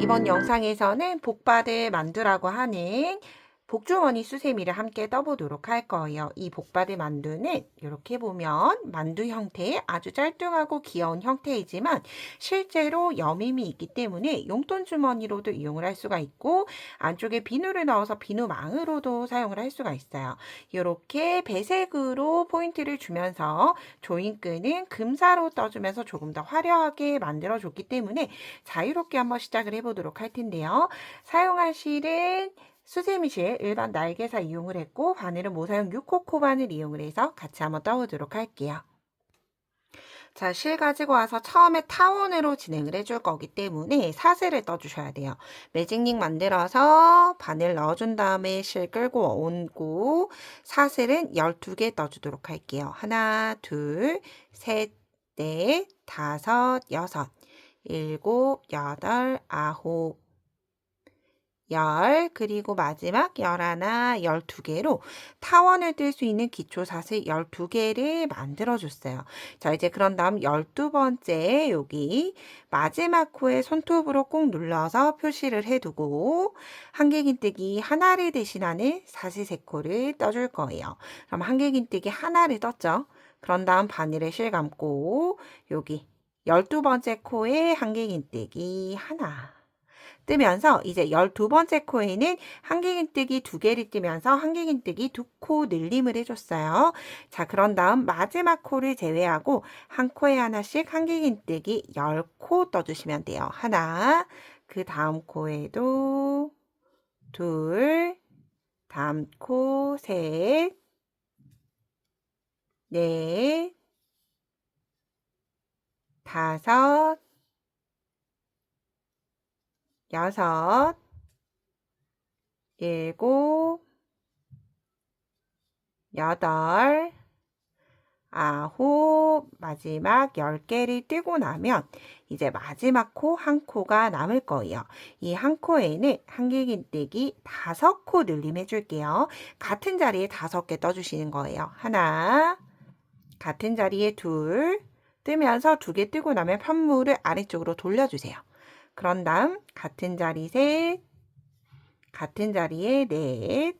이번 영상에서는 복받을 만두라고 하는 복주머니 수세미를 함께 떠보도록 할 거예요. 이 복받을 만두는 이렇게 보면 만두 형태의 아주 짤뚱하고 귀여운 형태이지만 실제로 여밈이 있기 때문에 용돈 주머니로도 이용을 할 수가 있고 안쪽에 비누를 넣어서 비누망으로도 사용을 할 수가 있어요. 이렇게 배색으로 포인트를 주면서 조인끈은 금사로 떠주면서 조금 더 화려하게 만들어줬기 때문에 자유롭게 한번 시작을 해보도록 할 텐데요. 사용할 실은 수세미실 일반 날개사 이용을 했고 바늘은 모사용 6호 코바늘 이용을 해서 같이 한번 떠보도록 할게요. 자, 실 가지고 와서 처음에 타원으로 진행을 해줄 거기 때문에 사슬을 떠주셔야 돼요. 매직링 만들어서 바늘 넣어준 다음에 실 끌고 오고 사슬은 12개 떠주도록 할게요. 하나, 둘, 셋, 넷, 다섯, 여섯, 일곱, 여덟, 아홉, 그리고 마지막 11, 12개로 타원을 뜰 수 있는 기초사슬 12개를 만들어줬어요. 자, 이제 그런 다음 12번째 여기 마지막 코에 손톱으로 꾹 눌러서 표시를 해두고 한길긴뜨기 하나를 대신하는 사슬 3코를 떠줄 거예요. 그럼 한길긴뜨기 하나를 떴죠. 그런 다음 바늘에 실 감고 여기 12번째 코에 한길긴뜨기 하나. 뜨면서 이제 12번째 코에는 한길긴뜨기 2개를 뜨면서 한길긴뜨기 2코 늘림을 해줬어요. 자, 그런 다음 마지막 코를 제외하고 한 코에 하나씩 한길긴뜨기 10코 떠주시면 돼요. 하나, 그 다음 코에도 둘, 다음 코 셋, 넷, 다섯, 여섯, 일곱, 여덟, 아홉, 마지막 10개를 뜨고 나면 이제 마지막 코 한 코가 남을 거예요. 이 한 코에는 한길긴뜨기 5코 늘림 해줄게요. 같은 자리에 5개 떠주시는 거예요. 하나, 같은 자리에 둘, 뜨면서 2개 뜨고 나면 편물을 아래쪽으로 돌려주세요. 그런 다음 같은 자리 셋, 같은 자리에 넷,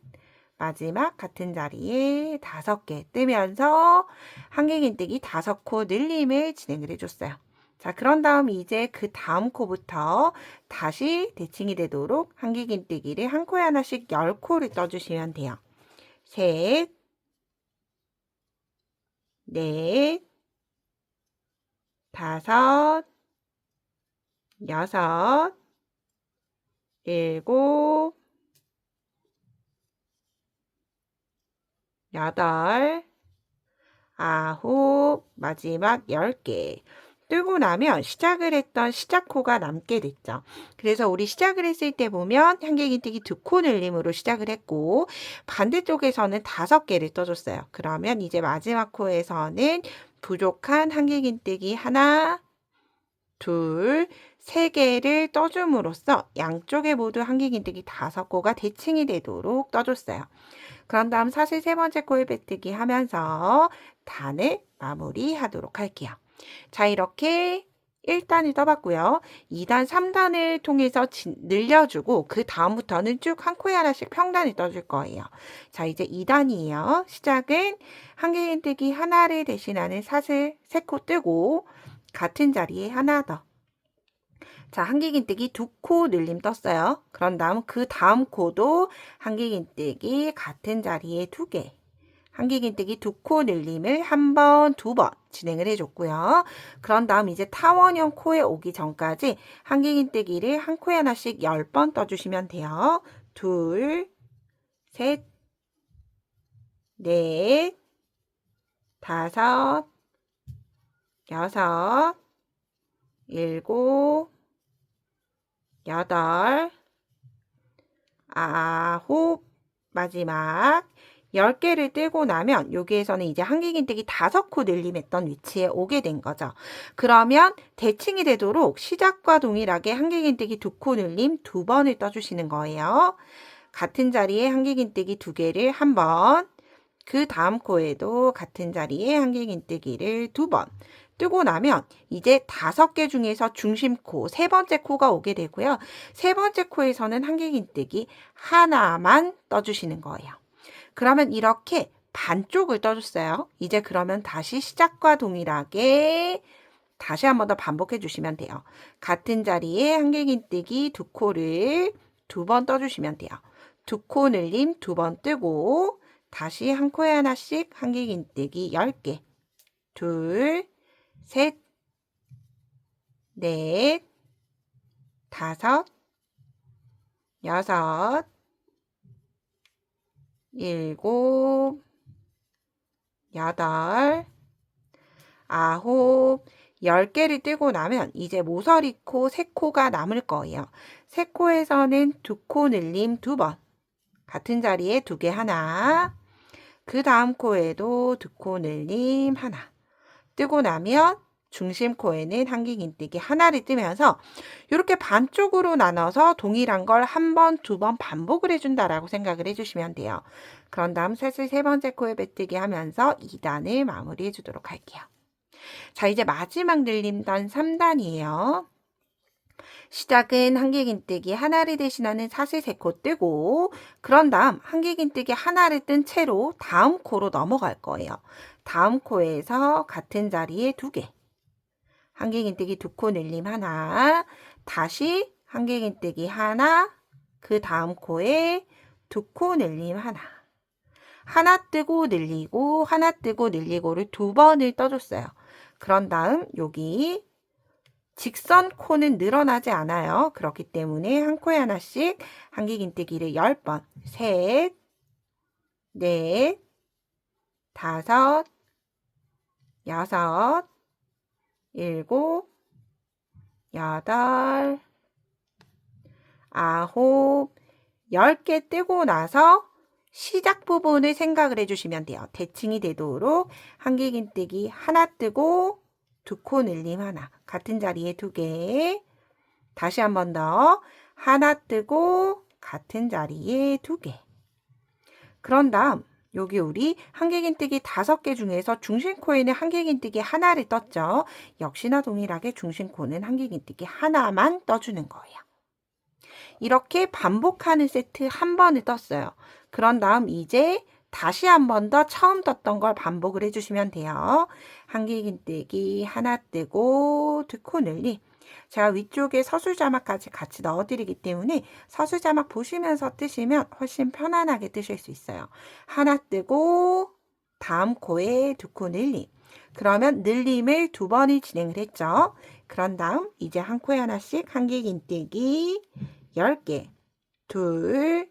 마지막 같은 자리에 5개 뜨면서 한길긴뜨기 5코 늘림을 진행을 해줬어요. 자, 그런 다음 이제 그 다음 코부터 다시 대칭이 되도록 한길긴뜨기를 한 코에 하나씩 10코를 떠주시면 돼요. 셋, 넷, 다섯, 여섯, 일곱, 여덟, 아홉, 마지막 10개. 뜨고 나면 시작을 했던 시작코가 남게 됐죠. 그래서 우리 시작을 했을 때 보면 한길긴뜨기 2코 늘림으로 시작을 했고 반대쪽에서는 5개를 떠줬어요. 그러면 이제 마지막 코에서는 부족한 한길긴뜨기 하나, 둘, 3개를 떠줌으로써 양쪽에 모두 한길긴뜨기 5코가 대칭이 되도록 떠줬어요. 그런 다음 사슬 3번째 코에 빼뜨기 하면서 단을 마무리하도록 할게요. 자, 이렇게 1단을 떠봤고요. 2단, 3단을 통해서 늘려주고 그 다음부터는 쭉 한 코에 하나씩 평단을 떠줄 거예요. 자, 이제 2단이에요. 시작은 한길긴뜨기 하나를 대신하는 사슬 3코 뜨고 같은 자리에 하나 더. 자, 한길긴뜨기 2코 늘림 떴어요. 그런 다음 그 다음 코도 한길긴뜨기 같은 자리에 2개. 한길긴뜨기 2코 늘림을 한 번, 2번 진행을 해줬고요. 그런 다음 이제 타원형 코에 오기 전까지 한길긴뜨기를 한 코에 하나씩 10번 떠주시면 돼요. 둘, 셋, 넷, 다섯, 여섯, 일곱, 여덟, 아홉, 마지막 10개를 뜨고 나면 여기에서는 이제 한길긴뜨기 5코 늘림했던 위치에 오게 된 거죠. 그러면 대칭이 되도록 시작과 동일하게 한길긴뜨기 2코 늘림 2번을 떠주시는 거예요. 같은 자리에 한길긴뜨기 2개를 한 번, 그 다음 코에도 같은 자리에 한길긴뜨기를 2번, 뜨고 나면 이제 5개 중에서 중심코, 세 번째 코가 오게 되고요. 세 번째 코에서는 한길긴뜨기 하나만 떠주시는 거예요. 그러면 이렇게 반쪽을 떠줬어요. 이제 그러면 다시 시작과 동일하게 다시 한 번 더 반복해 주시면 돼요. 같은 자리에 한길긴뜨기 2코를 2번 떠주시면 돼요. 2코 늘림 2번 뜨고 다시 한 코에 하나씩 한길긴뜨기 10개. 둘, 셋, 넷, 5, 6, 7, 8, 9, 10개를 뜨고 나면 이제 모서리 코 3코가 남을 거예요. 3코에서는 2코 늘림 2번. 같은 자리에 2개 하나. 그 다음 코에도 2코 늘림 하나. 뜨고 나면 중심 코에는 한길긴뜨기 하나를 뜨면서 이렇게 반쪽으로 나눠서 동일한 걸 한 번, 2번 반복을 해준다라고 생각을 해주시면 돼요. 그런 다음 슬슬 세 번째 코에 빼뜨기 하면서 2단을 마무리해 주도록 할게요. 자, 이제 마지막 늘림단 3단이에요. 시작은 한길긴뜨기 하나를 대신하는 사슬 3코 뜨고 그런 다음 한길긴뜨기 하나를 뜬 채로 다음 코로 넘어갈 거예요. 다음 코에서 같은 자리에 2개. 한길긴뜨기 2코 늘림 하나. 다시 한길긴뜨기 하나. 그 다음 코에 2코 늘림 하나. 하나 뜨고 늘리고 하나 뜨고 늘리고를 2번을 떠줬어요. 그런 다음 여기 직선 코는 늘어나지 않아요. 그렇기 때문에 한 코에 하나씩 한길긴뜨기를 10번. 셋, 넷, 5, 6, 7, 8, 9, 10개 뜨고 나서 시작 부분을 생각을 해주시면 돼요. 대칭이 되도록 한길긴뜨기 하나 뜨고 2코 늘림 하나. 같은 자리에 2개. 다시 한 번 더. 하나 뜨고 같은 자리에 2개. 그런 다음 여기 우리 한길긴뜨기 5개 중에서 중심코에는 한길긴뜨기 하나를 떴죠. 역시나 동일하게 중심코는 한길긴뜨기 하나만 떠주는 거예요. 이렇게 반복하는 세트 한 번을 떴어요. 그런 다음 이제 다시 한 번 더 처음 떴던 걸 반복을 해주시면 돼요. 한길긴뜨기 하나 뜨고 2코 늘림. 제가 위쪽에 서술자막까지 같이 넣어드리기 때문에 서술자막 보시면서 뜨시면 훨씬 편안하게 뜨실 수 있어요. 하나 뜨고 다음 코에 2코 늘림. 그러면 늘림을 2번을 진행을 했죠. 그런 다음 이제 한 코에 하나씩 한길긴뜨기 10개. 둘,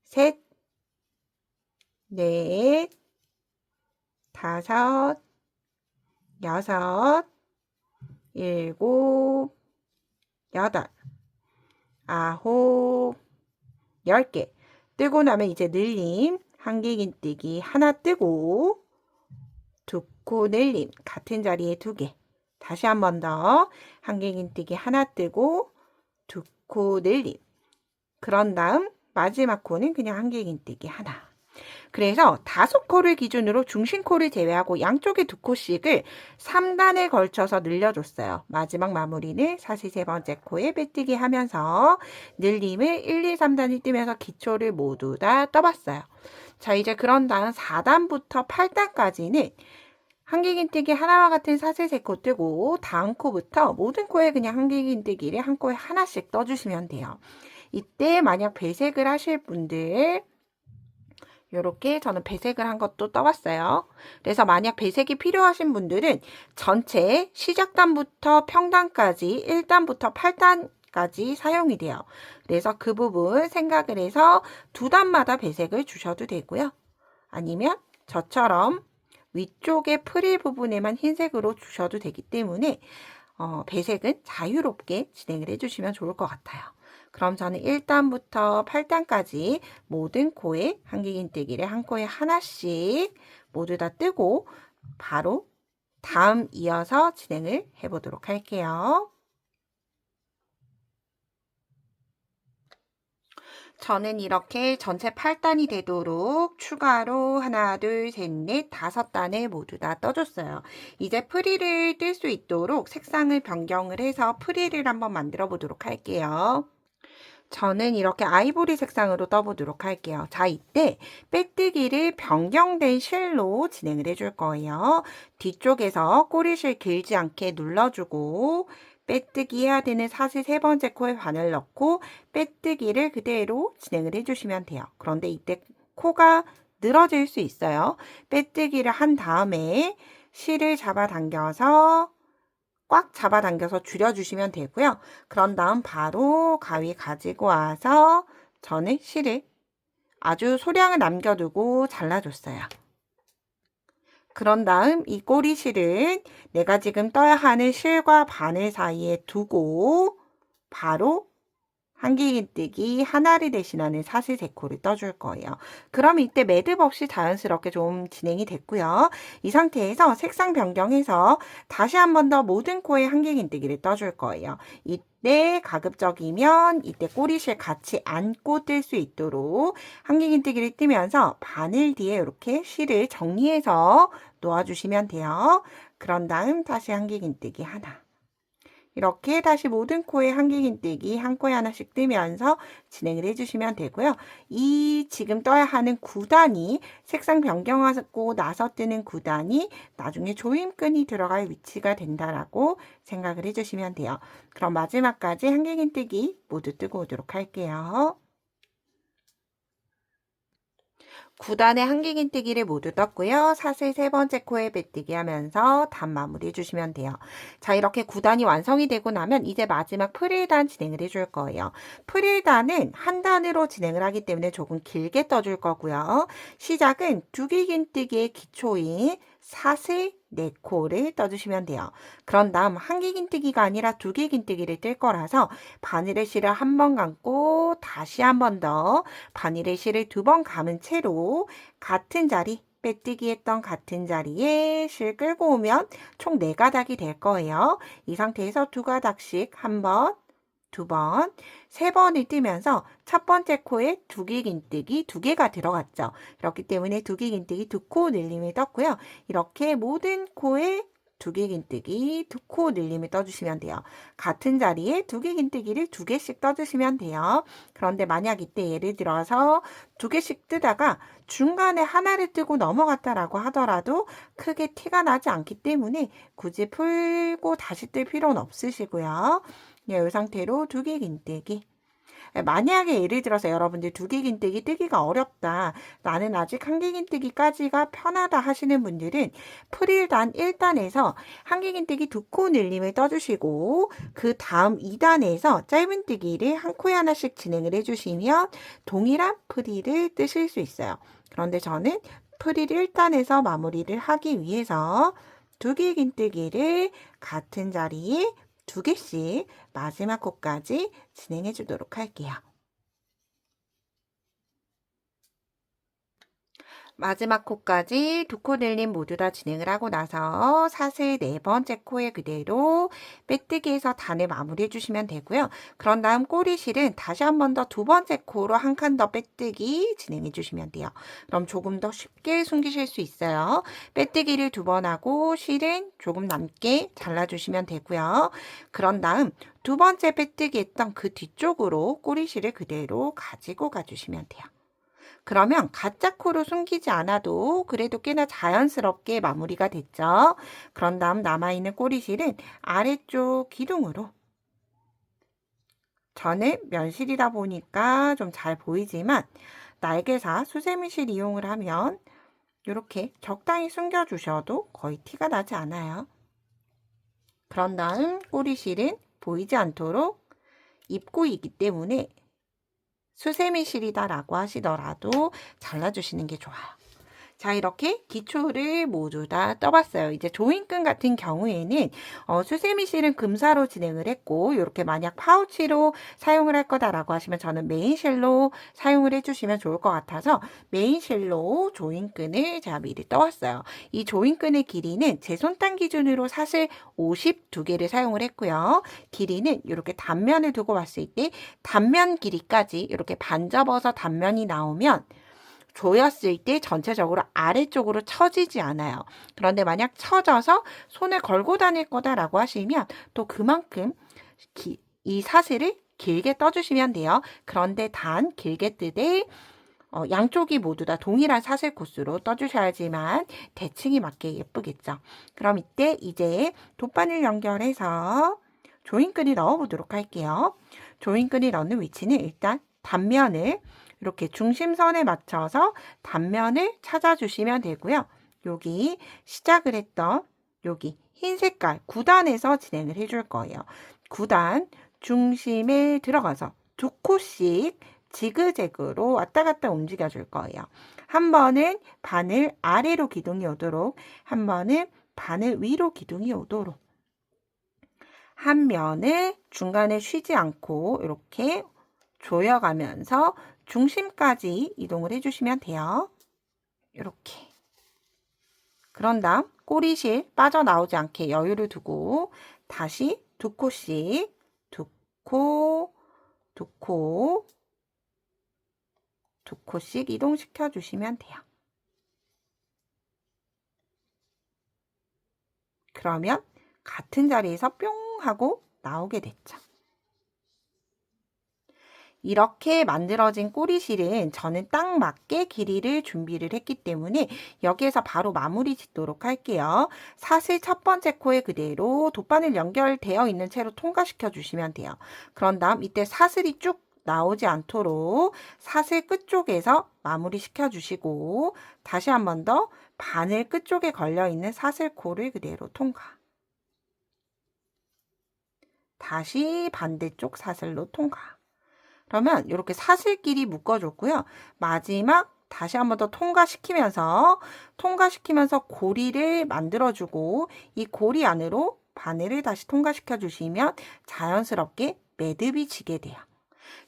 셋, 넷, 5, 6, 7, 8, 9, 10개. 뜨고 나면 이제 늘림, 한길긴뜨기 하나 뜨고 2코 늘림, 같은 자리에 2개. 다시 한 번 더 한길긴뜨기 하나 뜨고 2코 늘림. 그런 다음 마지막 코는 그냥 한길긴뜨기 하나. 그래서 5코를 기준으로 중심코를 제외하고 양쪽에 2코씩을 3단에 걸쳐서 늘려줬어요. 마지막 마무리는 사실 세 번째 코에 빼뜨기 하면서 늘림을 1, 2, 3단이 뜨면서 기초를 모두 다 떠봤어요. 자, 이제 그런 다음 4단부터 8단까지는 한길긴뜨기 하나와 같은 사슬 3코 뜨고 다음 코부터 모든 코에 그냥 한길긴뜨기를 한 코에 하나씩 떠주시면 돼요. 이때 만약 배색을 하실 분들 이렇게 저는 배색을 한 것도 떠봤어요. 그래서 만약 배색이 필요하신 분들은 전체 시작단부터 평단까지 1단부터 8단까지 사용이 돼요. 그래서 그 부분 생각을 해서 2단마다 배색을 주셔도 되고요. 아니면 저처럼 위쪽에 프릴 부분에만 흰색으로 주셔도 되기 때문에 배색은 자유롭게 진행을 해주시면 좋을 것 같아요. 그럼 저는 1단부터 8단까지 모든 코에 한길긴뜨기를 한 코에 하나씩 모두 다 뜨고 바로 다음 이어서 진행을 해보도록 할게요. 저는 이렇게 전체 8단이 되도록 추가로 하나, 둘, 셋, 넷, 5단을 모두 다 떠줬어요. 이제 프릴을 뜰 수 있도록 색상을 변경을 해서 프릴을 한번 만들어 보도록 할게요. 저는 이렇게 아이보리 색상으로 떠보도록 할게요. 자, 이때 빼뜨기를 변경된 실로 진행을 해줄 거예요. 뒤쪽에서 꼬리실 길지 않게 눌러주고 빼뜨기 해야 되는 사슬 3번째 코에 바늘 넣고 빼뜨기를 그대로 진행을 해주시면 돼요. 그런데 이때 코가 늘어질 수 있어요. 빼뜨기를 한 다음에 실을 잡아당겨서 꽉 잡아당겨서 줄여주시면 되고요. 그런 다음 바로 가위 가지고 와서 저는 실을 아주 소량을 남겨두고 잘라줬어요. 그런 다음 이 꼬리실은 내가 지금 떠야 하는 실과 바늘 사이에 두고 바로 한길긴뜨기 하나를 대신하는 사슬 3코를 떠줄 거예요. 그럼 이때 매듭 없이 자연스럽게 좀 진행이 됐고요. 이 상태에서 색상 변경해서 다시 한 번 더 모든 코에 한길긴뜨기를 떠줄 거예요. 이때 가급적이면 이때 꼬리실 같이 안고 뜰 수 있도록 한길긴뜨기를 뜨면서 바늘 뒤에 이렇게 실을 정리해서 놓아주시면 돼요. 그런 다음 다시 한길긴뜨기 하나. 이렇게 다시 모든 코에 한길긴뜨기 한 코에 하나씩 뜨면서 진행을 해주시면 되고요. 이 지금 떠야 하는 9단이 색상 변경하고 나서 뜨는 9단이 나중에 조임끈이 들어갈 위치가 된다라고 생각을 해주시면 돼요. 그럼 마지막까지 한길긴뜨기 모두 뜨고 오도록 할게요. 9단의 한길긴뜨기를 모두 떴고요. 사슬 3번째 코에 빼뜨기 하면서 단 마무리 해주시면 돼요. 자, 이렇게 9단이 완성이 되고 나면 이제 마지막 프릴단 진행을 해줄 거예요. 프릴단은 한 단으로 진행을 하기 때문에 조금 길게 떠줄 거고요. 시작은 두길긴뜨기의 기초인 사슬 4코를 떠주시면 돼요. 그런 다음 한길긴뜨기가 아니라 두길긴뜨기를 뜰 거라서 바늘의 실을 한 번 감고 다시 한 번 더 바늘의 실을 2번 감은 채로 같은 자리 빼뜨기 했던 같은 자리에 실 끌고 오면 총 4가닥이 될 거예요. 이 상태에서 2가닥씩 한 번, 2번, 3번을 뜨면서 첫 번째 코에 두길긴뜨기 2개가 들어갔죠. 그렇기 때문에 두길긴뜨기 2코 늘림을 떴고요. 이렇게 모든 코에 두길긴뜨기 2코 늘림을 떠주시면 돼요. 같은 자리에 두길긴뜨기를 2개씩 떠주시면 돼요. 그런데 만약 이때 예를 들어서 2개씩 뜨다가 중간에 하나를 뜨고 넘어갔다라고 하더라도 크게 티가 나지 않기 때문에 굳이 풀고 다시 뜰 필요는 없으시고요. 이 상태로 두길긴뜨기. 만약에 예를 들어서 여러분들 두길긴뜨기 뜨기가 어렵다. 나는 아직 한길긴뜨기까지가 편하다 하시는 분들은 프릴단 1단에서 한길긴뜨기 2코 늘림을 떠주시고 그 다음 2단에서 짧은뜨기를 한 코에 하나씩 진행을 해주시면 동일한 프릴을 뜨실 수 있어요. 그런데 저는 프릴 1단에서 마무리를 하기 위해서 두길긴뜨기를 같은 자리에 2개씩 마지막 코까지 진행해 주도록 할게요. 마지막 코까지 2코 늘림 모두 다 진행을 하고 나서 사슬 4번째 코에 그대로 빼뜨기해서 단을 마무리해 주시면 되고요. 그런 다음 꼬리실은 다시 한 번 더 2번째 코로 한 칸 더 빼뜨기 진행해 주시면 돼요. 그럼 조금 더 쉽게 숨기실 수 있어요. 빼뜨기를 2번 하고 실은 조금 남게 잘라주시면 되고요. 그런 다음 2번째 빼뜨기 했던 그 뒤쪽으로 꼬리실을 그대로 가지고 가주시면 돼요. 그러면 가짜 코로 숨기지 않아도 그래도 꽤나 자연스럽게 마무리가 됐죠. 그런 다음 남아있는 꼬리실은 아래쪽 기둥으로 저는 면실이다 보니까 좀 잘 보이지만 날개사 수세미실 이용을 하면 이렇게 적당히 숨겨주셔도 거의 티가 나지 않아요. 그런 다음 꼬리실은 보이지 않도록 입구이기 때문에 수세미실이다라고 하시더라도 잘라주시는 게 좋아요. 자, 이렇게 기초를 모두 다 떠봤어요. 이제 조인근 같은 경우에는 수세미 실은 금사로 진행을 했고, 이렇게 만약 파우치로 사용을 할 거다라고 하시면 저는 메인 실로 사용을 해주시면 좋을 것 같아서 메인 실로 조인근을 제가 미리 떠왔어요. 이 조인근의 길이는 제 손단 기준으로 사실 52개를 사용을 했고요. 길이는 이렇게 단면을 두고 봤을 때 단면 길이까지 이렇게 반 접어서 단면이 나오면 조였을 때 전체적으로 아래쪽으로 처지지 않아요. 그런데 만약 처져서 손에 걸고 다닐 거다라고 하시면 또 그만큼 이 사슬을 길게 떠주시면 돼요. 그런데 단 길게 뜨되 양쪽이 모두 다 동일한 사슬 코스로 떠주셔야지만 대칭이 맞게 예쁘겠죠. 그럼 이때 이제 돗바늘 연결해서 조인끈을 넣어보도록 할게요. 조인끈을 넣는 위치는 일단 단면을 이렇게 중심선에 맞춰서 단면을 찾아주시면 되고요. 여기 시작을 했던 여기 흰 색깔 9단에서 진행을 해줄 거예요. 9단 중심에 들어가서 2코씩 지그재그로 왔다 갔다 움직여 줄 거예요. 한 번은 바늘 아래로 기둥이 오도록, 한 번은 바늘 위로 기둥이 오도록. 한 면을 중간에 쉬지 않고 이렇게 조여가면서 중심까지 이동을 해주시면 돼요. 이렇게. 그런 다음 꼬리실 빠져나오지 않게 여유를 두고 다시 2코씩 2코, 2코, 2코씩 이동시켜 주시면 돼요. 그러면 같은 자리에서 뿅 하고 나오게 됐죠. 이렇게 만들어진 꼬리실은 저는 딱 맞게 길이를 준비를 했기 때문에 여기에서 바로 마무리 짓도록 할게요. 사슬 첫 번째 코에 그대로 돗바늘 연결되어 있는 채로 통과시켜 주시면 돼요. 그런 다음 이때 사슬이 쭉 나오지 않도록 사슬 끝쪽에서 마무리 시켜 주시고 다시 한 번 더 바늘 끝쪽에 걸려 있는 사슬코를 그대로 통과. 다시 반대쪽 사슬로 통과. 그러면 이렇게 사슬끼리 묶어줬고요. 마지막 다시 한 번 더 통과시키면서 고리를 만들어주고 이 고리 안으로 바늘을 다시 통과시켜 주시면 자연스럽게 매듭이 지게 돼요.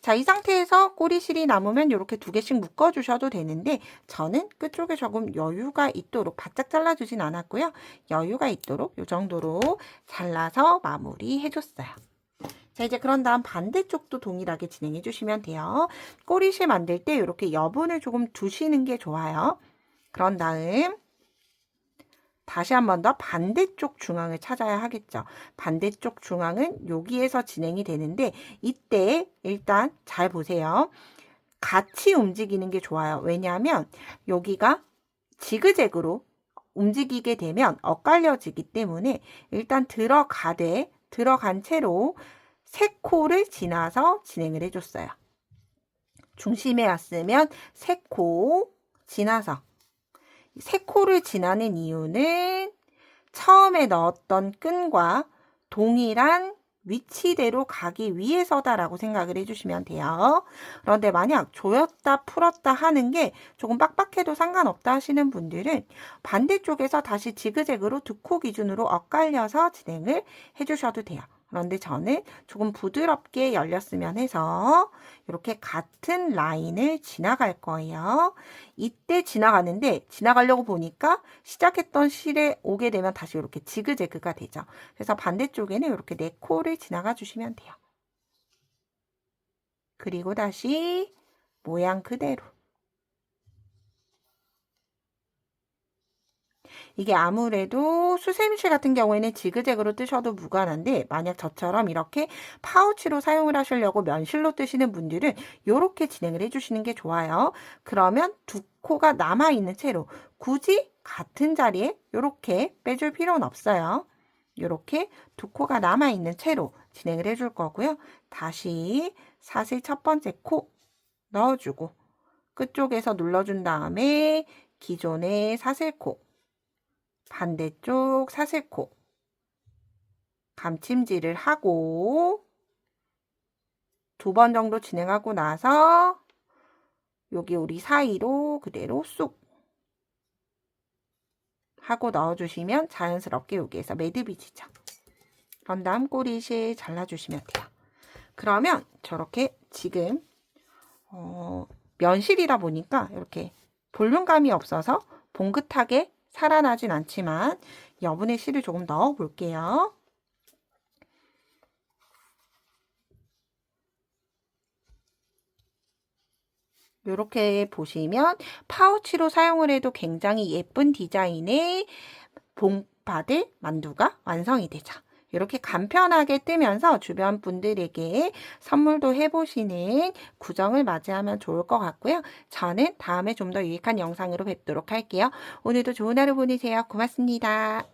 자, 이 상태에서 꼬리실이 남으면 이렇게 2개씩 묶어주셔도 되는데 저는 끝쪽에 조금 여유가 있도록 바짝 잘라주진 않았고요. 여유가 있도록 이 정도로 잘라서 마무리해줬어요. 자, 이제 그런 다음 반대쪽도 동일하게 진행해 주시면 돼요. 꼬리실 만들 때 이렇게 여분을 조금 두시는 게 좋아요. 그런 다음 다시 한 번 더 반대쪽 중앙을 찾아야 하겠죠. 반대쪽 중앙은 여기에서 진행이 되는데 이때 일단 잘 보세요. 같이 움직이는 게 좋아요. 왜냐하면 여기가 지그재그로 움직이게 되면 엇갈려지기 때문에 일단 들어간 채로 3코를 지나서 진행을 해줬어요. 중심에 왔으면 3코 지나서 3코를 지나는 이유는 처음에 넣었던 끈과 동일한 위치대로 가기 위해서다라고 생각을 해주시면 돼요. 그런데 만약 조였다 풀었다 하는 게 조금 빡빡해도 상관없다 하시는 분들은 반대쪽에서 다시 지그재그로 2코 기준으로 엇갈려서 진행을 해주셔도 돼요. 그런데 저는 조금 부드럽게 열렸으면 해서 이렇게 같은 라인을 지나갈 거예요. 이때 지나가는데 지나가려고 보니까 시작했던 실에 오게 되면 다시 이렇게 지그재그가 되죠. 그래서 반대쪽에는 이렇게 4코를 지나가 주시면 돼요. 그리고 다시 모양 그대로. 이게 아무래도 수세미실 같은 경우에는 지그재그로 뜨셔도 무관한데 만약 저처럼 이렇게 파우치로 사용을 하시려고 면실로 뜨시는 분들은 이렇게 진행을 해주시는 게 좋아요. 그러면 2코가 남아있는 채로 굳이 같은 자리에 이렇게 빼줄 필요는 없어요. 이렇게 2코가 남아있는 채로 진행을 해줄 거고요. 다시 사슬 첫 번째 코 넣어주고 끝쪽에서 눌러준 다음에 기존의 사슬코 반대쪽 사슬코 감침질을 하고 2번 정도 진행하고 나서 여기 우리 사이로 그대로 쑥 하고 넣어주시면 자연스럽게 여기에서 매듭이 지죠. 그런 다음 꼬리실 잘라주시면 돼요. 그러면 저렇게 지금 면실이다 보니까 이렇게 볼륨감이 없어서 봉긋하게 살아나진 않지만 여분의 실을 조금 넣어 볼게요. 이렇게 보시면 파우치로 사용을 해도 굉장히 예쁜 디자인의 봉파들 만두가 완성이 되죠. 이렇게 간편하게 뜨면서 주변 분들에게 선물도 해보시는 구정을 맞이하면 좋을 것 같고요. 저는 다음에 좀 더 유익한 영상으로 뵙도록 할게요. 오늘도 좋은 하루 보내세요. 고맙습니다.